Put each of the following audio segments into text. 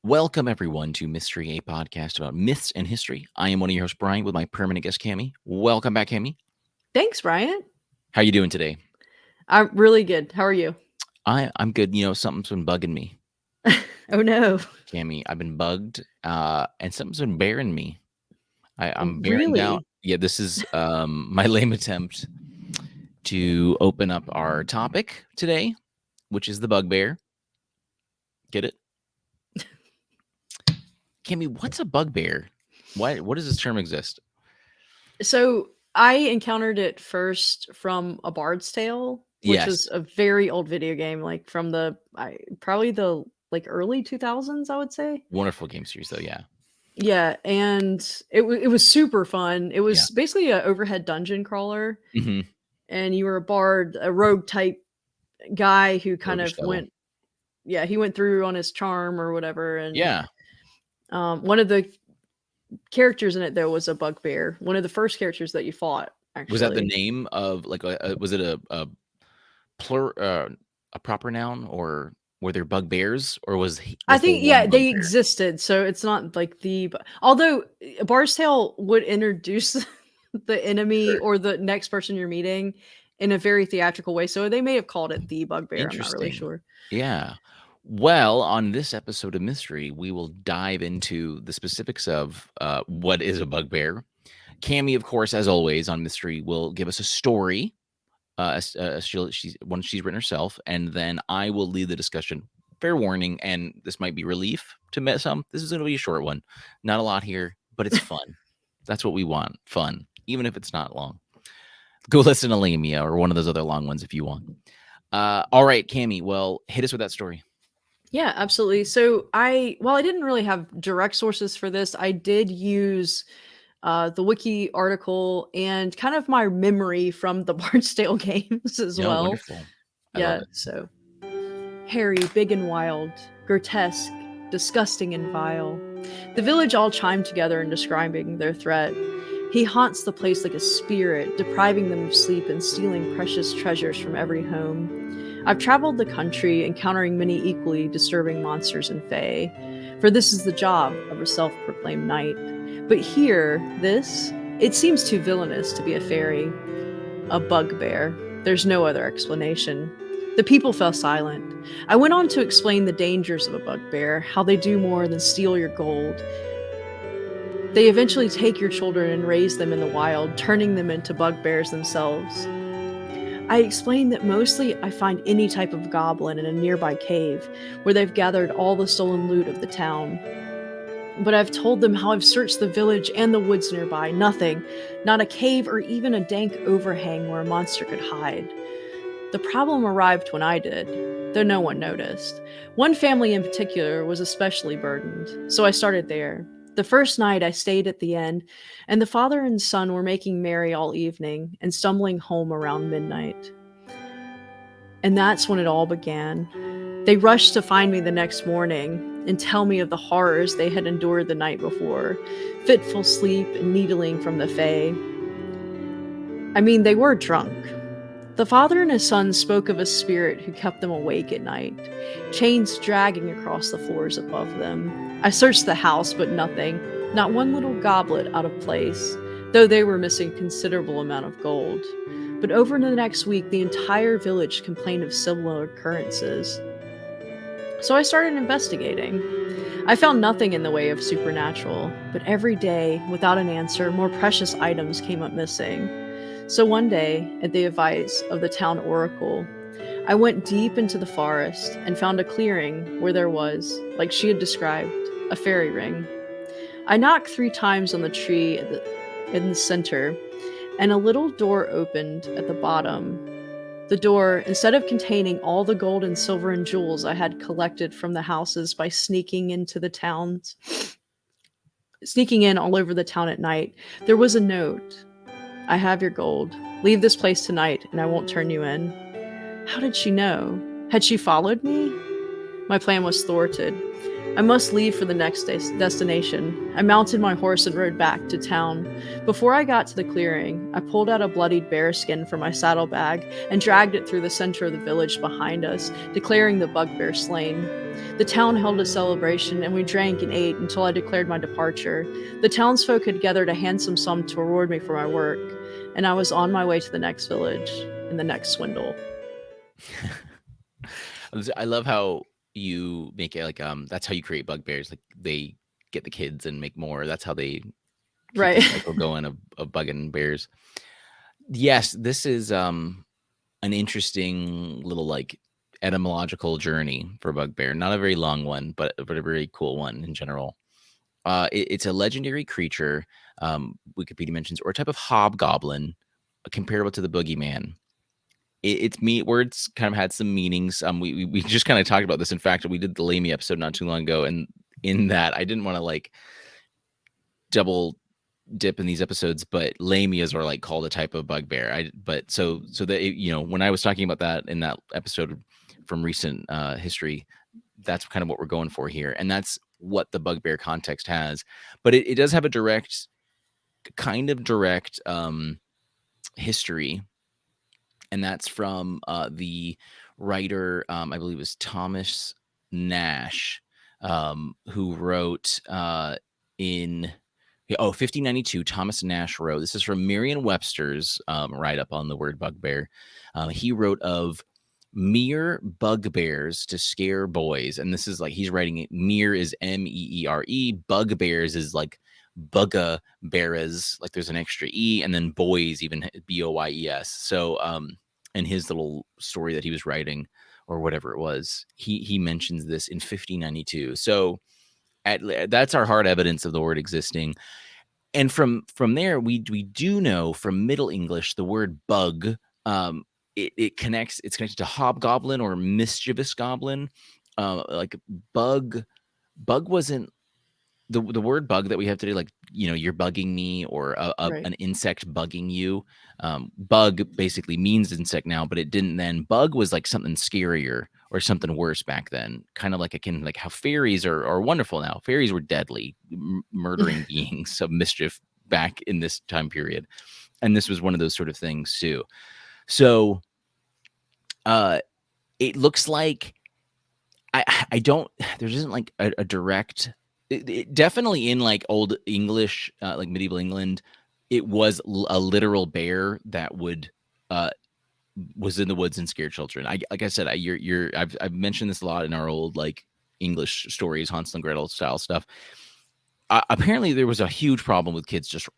Welcome, everyone, to Mythstorie, a podcast about myths and history. I am one of your hosts, Bryant, with my permanent guest, Cammy. Welcome back, Cammy. Thanks, Bryant. How you doing today? I'm really good. How are you? I'm good. You know, something's been bugging me, Oh no. Cammy. I've been bugged, and something's been bearing me. I'm bearing down. Really? Yeah, this is my lame attempt to open up our topic today, which is the bugbear. Get it? Cammy, what's a bugbear? What does this term exist? So I encountered it first from A Bard's Tale, which was Yes. a very old video game, like from probably the early 2000s, I would say. Wonderful game series, though. Yeah. Yeah, and it was super fun. It Yeah. was basically an overhead dungeon crawler, Mm-hmm. and you were a bard, a rogue type guy who kind Roguish of devil. he went through on his charm or whatever, and Yeah. one of the characters in it though was a bugbear, one of the first characters that you fought Was that the actually. name of like was it a proper noun, or were there bugbears, or I was there think, one yeah, they bugbear? existed, so it's not like although Bar's Tale would introduce the enemy Sure. or the next person you're meeting in a very theatrical way, so they may have called it the bugbear. I'm not really Interesting. sure. Yeah. Well, on this episode of Mystery, we will dive into the specifics of what is a bugbear. Cammy, of course, as always on Mystery, will give us a story. She's one she's written herself, and then I will lead the discussion. Fair warning, and this might be relief to some. This is going to be a short one. Not a lot here, but it's fun. That's what we want. Fun, even if it's not long. Go listen to Lamia or one of those other long ones if you want. All right, Cammy. Well, hit us with that story. Yeah, absolutely. So I didn't really have direct sources for this. I did use the wiki article and kind of my memory from the Bardsdale games as No, well. wonderful. I love Yeah, it. so hairy, big and wild, grotesque, disgusting and vile. The village all chimed together in describing their threat. He haunts the place like a spirit, depriving them of sleep and stealing precious treasures from every home. I've traveled the country, encountering many equally disturbing monsters and fae, for this is the job of a self proclaimed knight. But here, it seems too villainous to be a fairy. A bugbear. There's no other explanation. The people fell silent. I went on to explain the dangers of a bugbear, how they do more than steal your gold. They eventually take your children and raise them in the wild, turning them into bugbears themselves. I explained that mostly I find any type of goblin in a nearby cave, where they've gathered all the stolen loot of the town. But I've told them how I've searched the village and the woods nearby. Nothing. Not a cave or even a dank overhang where a monster could hide. The problem arrived when I did, though no one noticed. One family in particular was especially burdened, so I started there. The first night I stayed at the inn, and the father and son were making merry all evening and stumbling home around midnight. And that's when it all began. They rushed to find me the next morning and tell me of the horrors they had endured the night before, fitful sleep and needling from the fae. I mean, they were drunk. The father and his son spoke of a spirit who kept them awake at night, chains dragging across the floors above them. I searched the house, but nothing, not one little goblet out of place, though they were missing a considerable amount of gold. But over the next week, the entire village complained of similar occurrences. So I started investigating. I found nothing in the way of supernatural, but every day, without an answer, more precious items came up missing. So one day, at the advice of the town oracle, I went deep into the forest and found a clearing where there was, like she had described, a fairy ring. I knocked 3 times on the tree in the center, and a little door opened at the bottom. The door, instead of containing all the gold and silver and jewels I had collected from the houses by sneaking in all over the town at night, there was a note. I have your gold. Leave this place tonight, and I won't turn you in. How did she know? Had she followed me? My plan was thwarted. I must leave for the next destination. I mounted my horse and rode back to town. Before I got to the clearing, I pulled out a bloodied bear skin from my saddlebag and dragged it through the center of the village behind us, declaring the bugbear slain. The town held a celebration, and we drank and ate until I declared my departure. The townsfolk had gathered a handsome sum to reward me for my work, and I was on my way to the next village and the next swindle. I love how you make it like that's how you create bugbears. Like they get the kids and make more. That's how they keep the Right. cycle going of bugging bears. Yes, this is an interesting little like etymological journey for bugbear. Not a very long one, but a very cool one in general. It's a legendary creature. Wikipedia mentions, or a type of hobgoblin, comparable to the boogeyman. It's me words kind of had some meanings. We just kind of talked about this. In fact, we did the Lamy episode not too long ago, and in that I didn't want to like double dip in these episodes, but lamias are like called a type of bugbear. But so that when I was talking about that in that episode from recent history, that's kind of what we're going for here, and that's what the bugbear context has. But it does have a direct history, and that's from the writer, I believe it was Thomas Nash, who wrote in 1592. Thomas Nash wrote, this is from Merriam-Webster's write-up on the word bugbear. He wrote of mere bugbears to scare boys, and this is like he's writing it. Mere is MEERE. Bugbears is like bugga bears, like there's an extra e, and then boys even BOYES. So in his little story that he was writing, or whatever it was, he mentions this in 1592. So that's our hard evidence of the word existing. And from there, we do know from Middle English the word bug. It's connected to hobgoblin or mischievous goblin. Like bug wasn't the word bug that we have today, like you're bugging me, or Right. an insect bugging you. Bug basically means insect now, but it didn't then. Bug was like something scarier or something worse back then, kind of like like how fairies are wonderful now. Fairies were deadly, murdering beings of mischief back in this time period, and this was one of those sort of things too. So it looks like I don't there isn't like a direct definitely in like old English, like medieval England, it was a literal bear that would was in the woods and scared children. Like I said, I've mentioned this a lot in our old like English stories, Hansel and Gretel style stuff. Apparently there was a huge problem with kids just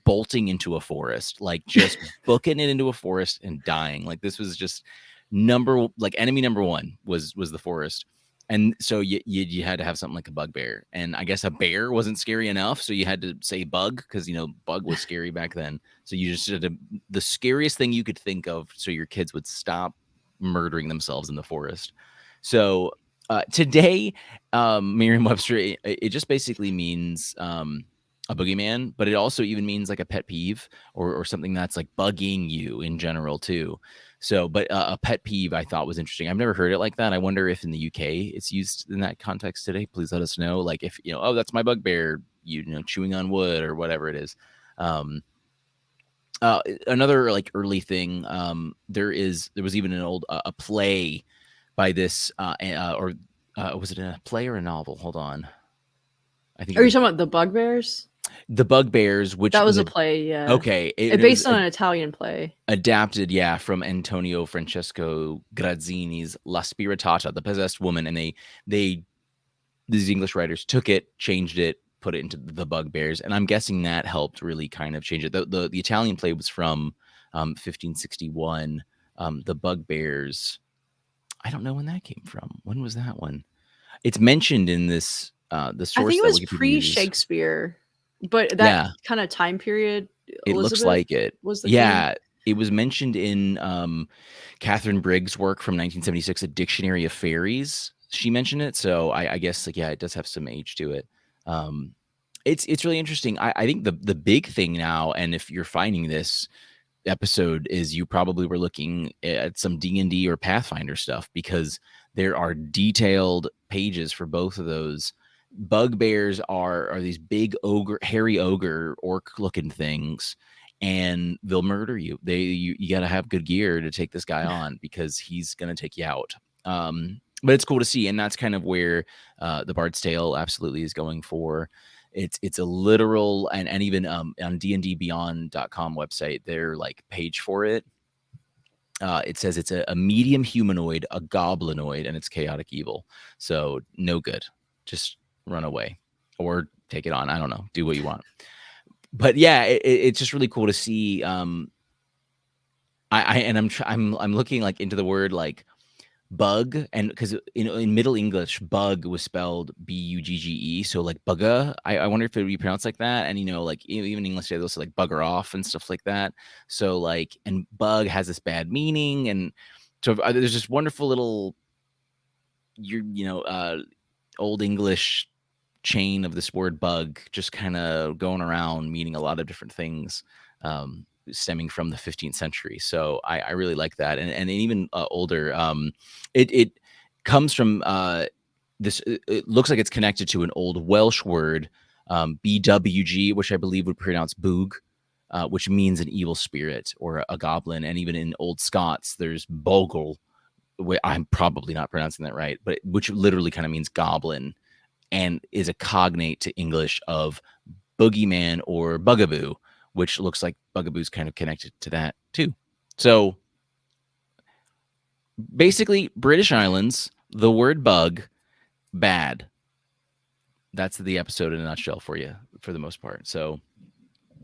bolting into a forest, like just booking it into a forest and dying. Like this was just enemy number one was the forest. And so you had to have something like a bugbear, and I guess a bear wasn't scary enough, so you had to say bug, because bug was scary back then. So you just did the scariest thing you could think of, so your kids would stop murdering themselves in the forest. So today, Merriam-Webster, it just basically means a boogeyman, but it also even means like a pet peeve, or something that's like bugging you in general too. So, but a pet peeve I thought was interesting. I've never heard it like that. I wonder if in the UK it's used in that context today. Please let us know. Like if oh, that's my bugbear, chewing on wood or whatever it is. Another like early thing. There was even an old a play by this or was it a play or a novel? Hold on. I think Are it you was talking about the bugbears? The Bugbears, which That was was a play, yeah. okay. It was Based on an Italian play. adapted, yeah, from Antonio Francesco Grazzini's La Spiritata, the Possessed Woman, and they these English writers took it, changed it, put it into the Bugbears, and I'm guessing that helped really kind of change it. The Italian play was from 1561. The Bugbears, I don't know when that came from. When was that one? It's mentioned in this the I source think it that was Wikipedia uses. pre-Shakespeare, but that Yeah, kind of time period, it looks Elizabeth like it. was the queen. Yeah, it was mentioned in Catherine Briggs' work from 1976, A Dictionary of Fairies. She mentioned it, so I guess like, yeah, it does have some age to it. Um, it's really interesting. I think the big thing now, and if you're finding this episode, is you probably were looking at some D&D or Pathfinder stuff, because there are detailed pages for both of those. Bugbears are these big hairy ogre orc looking things, and they'll murder you. You got to have good gear to take this guy on because he's gonna take you out. But it's cool to see, and that's kind of where the Bard's Tale absolutely is going for. It's a literal, and even on dndbeyond.com website, their like page for it. It says it's a medium humanoid, a goblinoid, and it's chaotic evil. So no good. Just run away or take it on. I don't know. Do what you want. But yeah, it's just really cool to see. I'm looking like into the word like bug, and because in Middle English, bug was spelled Bugge, so like bugga. I wonder if it would be pronounced like that. And like even English, they also like bugger off and stuff like that. So like, and bug has this bad meaning, and so there's this wonderful little old English chain of this word bug just kind of going around meaning a lot of different things, stemming from the 15th century. So I really like that. And even older, it comes from this. It looks like it's connected to an old Welsh word, BWG, which I believe would pronounce boog, which means an evil spirit or a goblin. And even in Old Scots, there's bogle. I'm probably not pronouncing that right, but which literally kind of means goblin, and is a cognate to English of boogeyman or bugaboo, which looks like bugaboo's kind of connected to that too. So basically, British Islands, the word bug, bad. That's the episode in a nutshell for you, for the most part. So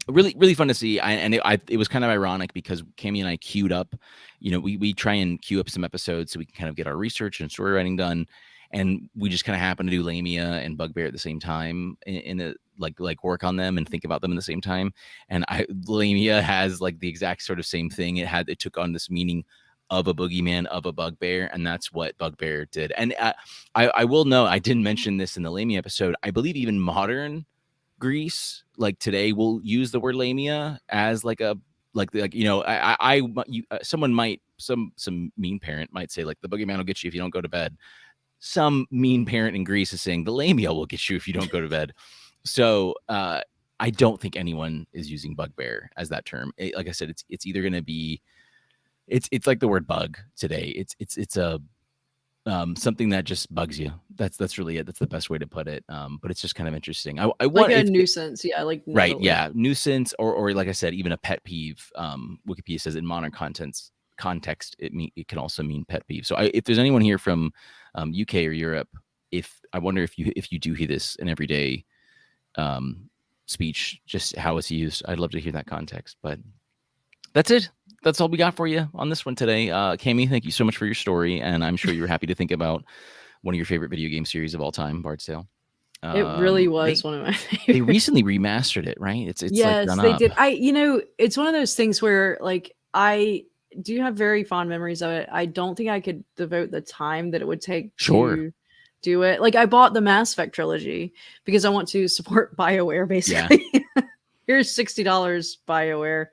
really, really fun to see. It was kind of ironic because Cammy and I queued up. We try and queue up some episodes so we can kind of get our research and story writing done. And we just kind of happen to do Lamia and Bugbear at the same time in a like work on them and think about them at the same time. And Lamia has like the exact sort of same thing. It took on this meaning of a boogeyman, of a bugbear, and that's what Bugbear did. And I will note, I didn't mention this in the Lamia episode. I believe even modern Greece, like today, will use the word Lamia as like a someone might some mean parent might say like the boogeyman will get you if you don't go to bed. Some mean parent in Greece is saying the lamia will get you if you don't go to bed. So I don't think anyone is using bugbear as that term. Like I said, it's either going to be it's like the word bug today. It's a something that just bugs you. That's really it. That's the best way to put it. But it's just kind of interesting. I Like want a nuisance. Yeah, like right, totally. yeah, nuisance or like I said, even a pet peeve. Wikipedia says in modern context, it can also mean pet peeve. So if there's anyone here from UK or Europe, I wonder if you do hear this in everyday speech, just how it's used. I'd love to hear that context. But that's it. That's all we got for you on this one today. Cammy, thank you so much for your story, and I'm sure you're happy to think about one of your favorite video game series of all time, Bard's Tale. It really They was one of my they favorites. recently remastered it, right? It's like Yes, done they up. did. It's one of those things where like I do have very fond memories of it. I don't think I could devote the time that it would take Sure. to do it. Like I bought the Mass Effect trilogy because I want to support BioWare Yeah. basically. Here's $60 BioWare.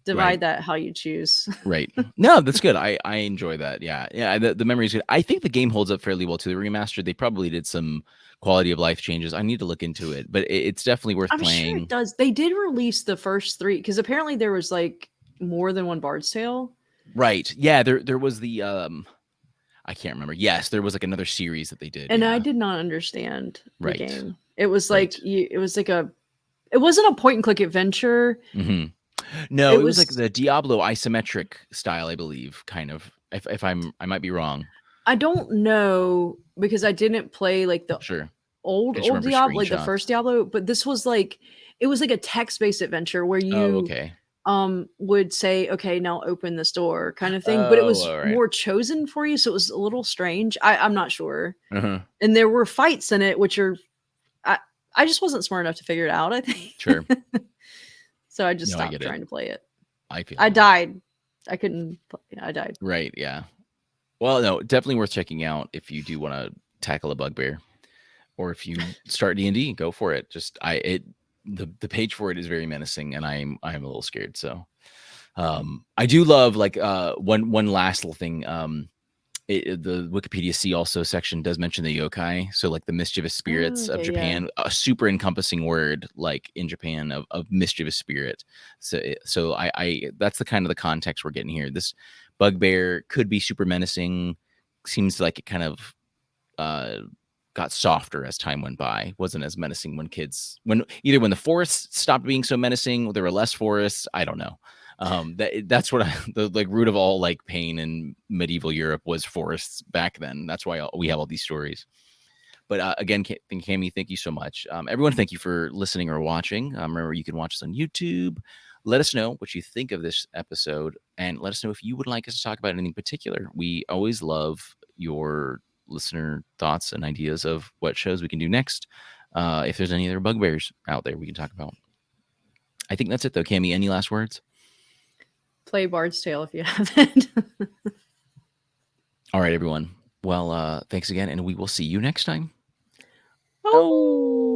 Divide Right. that how you choose. Right. No, that's good. I enjoy that. Yeah. Yeah. The memory is good. I think the game holds up fairly well to the remastered. They probably did some quality of life changes. I need to look into it, but it's definitely worth I'm sure it playing. does. They did release the first 3 because apparently there was like more than one Bard's Tale. Right. Yeah. There was the I can't remember. Yes, there was like another series that they did. And I Yeah. did not understand the Right. game. It was Right. like it wasn't a point and click adventure. Hmm. No, It it was like was the Diablo isometric style, I believe, kind of. If I might be wrong. I don't know because I didn't play like the Sure. I just old remember Diablo, like the screenshots. first Diablo, but this was like it was like a text-based adventure where Oh, you okay. would say, okay, now open this door kind of thing. But it Oh, was all right. more chosen for you, so it was a little strange. I'm not sure. Uh-huh. And there were fights in it, which are I I just wasn't smart enough to figure it out, I think. Sure. So I just No, I stopped get it. trying to play it. I feel I you. died. I couldn't I died. Right, yeah. Well, no, definitely worth checking out if you do want to tackle a bugbear, or if you start D&D, go for it. The page for it is very menacing, and I'm a little scared. So, I do love like one last little thing. The Wikipedia See Also section does mention the yokai, so like the mischievous spirits of Okay, yeah. Japan, a super encompassing word like in Japan of mischievous spirit. So I that's the kind of the context we're getting here. This bugbear could be super menacing. Seems like it kind of uh, got softer as time went by. Wasn't as menacing when either when the forests stopped being so menacing, there were less forests. I don't know. That's what the like root of all like pain in medieval Europe was forests back then. That's why we have all these stories. But again, Cammy, thank you so much. Everyone, thank you for listening or watching. Remember, you can watch us on YouTube. Let us know what you think of this episode, and let us know if you would like us to talk about anything particular. We always love your listener thoughts and ideas of what shows we can do next. If there's any other bugbears out there we can talk about. I think that's it, though. Cammy, any last words? Play Bard's Tale if you haven't. All right, everyone. Well, thanks again, and we will see you next time. Oh.